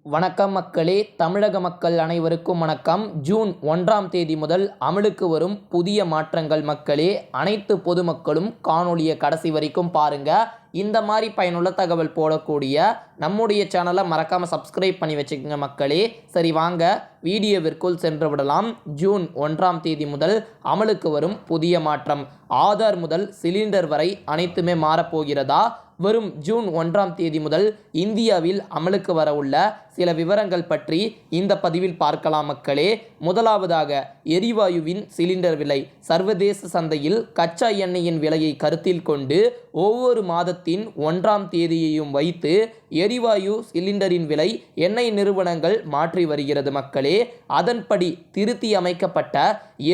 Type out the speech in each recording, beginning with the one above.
வணக்கம் மக்களே, தமிழக மக்கள் அனைவருக்கும் வணக்கம். ஜூன் 1ஆம் தேதி முதல் அமலுக்கு வரும் புதிய மாற்றங்கள் மக்களே. அனைத்து பொதுமக்களும் காணொளியை கடைசி வரைக்கும் பாருங்க. இந்த மாதிரி பயனுள்ள தகவல் போடக்கூடிய நம்முடைய சேனலை மறக்காமல் சப்ஸ்கிரைப் பண்ணி வச்சுக்கோங்க மக்களே. சரி வாங்க வீடியோவிற்குள் சென்று விடலாம். ஜூன் 1ஆம் தேதி முதல் அமலுக்கு வரும் புதிய மாற்றம். ஆதார் முதல் சிலிண்டர் வரை அனைத்துமே மாறப்போகிறதா? வரும் ஜூன் 1ஆம் தேதி முதல் இந்தியாவில் அமலுக்கு வர உள்ள சில விவரங்கள் பற்றி இந்த பதிவில் பார்க்கலாம் மக்களே. முதலாவதாக எரிவாயுவின் சிலிண்டர் விலை. சர்வதேச சந்தையில் கச்சா எண்ணெயின் விலையை கருத்தில் கொண்டு ஒவ்வொரு மாதத்தின் 1ஆம் தேதியையும் வைத்து எரிவாயு சிலிண்டரின் விலை எண்ணெய் நிறுவனங்கள் மாற்றி வருகிறது மக்களே. அதன்படி திருத்தி அமைக்கப்பட்ட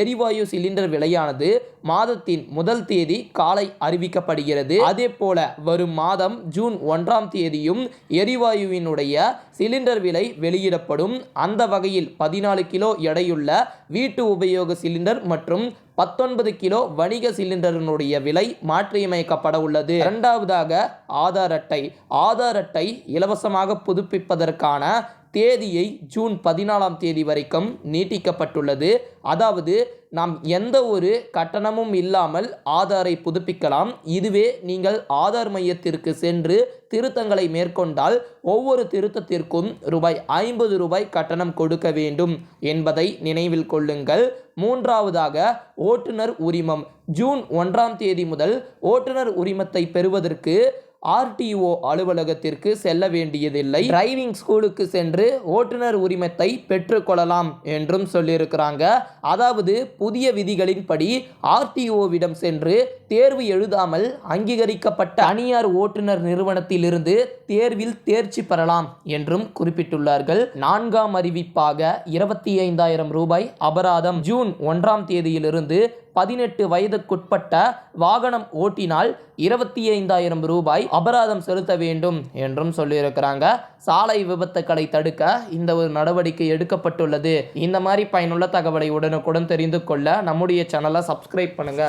எரிவாயு சிலிண்டர் விலையானது மாதத்தின் முதல் தேதி காலை அறிவிக்கப்படுகிறது. அதே போல வரும் மாதம் ஜூன் 1ஆம் தேதியும் எரிவாயுவினுடைய சிலிண்டர் விலை வெளியிடப்படும். அந்த வகையில் 14 கிலோ எடையுள்ள வீட்டு உபயோக சிலிண்டர் மற்றும் 19 கிலோ வணிக சிலிண்டரினுடைய விலை மாற்றியமைக்கப்பட உள்ளது. இரண்டாவதாக ஆதார் அட்டை. ஆதார் அட்டை இலவசமாக புதுப்பிப்பதற்கான தேதியை ஜூன் 14ஆம் தேதி வரைக்கும் நீட்டிக்கப்பட்டுள்ளது. அதாவது நாம் எந்த ஒரு கட்டணமும் இல்லாமல் ஆதாரை புதுப்பிக்கலாம். இதுவே நீங்கள் ஆதார் மையத்திற்கு சென்று திருத்தங்களை மேற்கொண்டால் ஒவ்வொரு திருத்தத்திற்கும் ரூபாய் 50 கட்டணம் கொடுக்க வேண்டும் என்பதை நினைவில் கொள்ளுங்கள். மூன்றாவதாக ஓட்டுநர் உரிமம். ஜூன் 1ஆம் தேதி முதல் ஓட்டுநர் உரிமத்தை பெறுவதற்கு ஆர்டிஓ அலுவலகத்திற்கு செல்ல வேண்டியதில்லை. டிரைவிங் ஸ்கூலுக்கு சென்று ஓட்டுநர் உரிமத்தை பெற்றுக்கொள்ளலாம் என்றும் சொல்லியிருக்கிறாங்க. அதாவது புதிய விதிகளின்படி ஆர்டிஓவிடம் சென்று தேர்வு எழுதாமல் அங்கீகரிக்கப்பட்ட தனியார் ஓட்டுநர் நிறுவனத்திலிருந்து தேர்வில் தேர்ச்சி பெறலாம் என்றும் குறிப்பிட்டுள்ளார்கள். 4ஆம் அறிவிப்பாக 25,000 அபராதம். ஜூன் 1ஆம் தேதியிலிருந்து 18 வயதுக்குட்பட்ட வாகனம் ஓட்டினால் 25,000 அபராதம் செலுத்த வேண்டும் என்றும் சொல்லியிருக்கிறாங்க. சாலை விபத்துக்களை தடுக்க இந்த ஒரு நடவடிக்கை எடுக்கப்பட்டுள்ளது. இந்த மாதிரி பயனுள்ள தகவலை உடனுக்குடன் தெரிந்து கொள்ள நம்முடைய சேனலை சப்ஸ்கிரைப் பண்ணுங்க.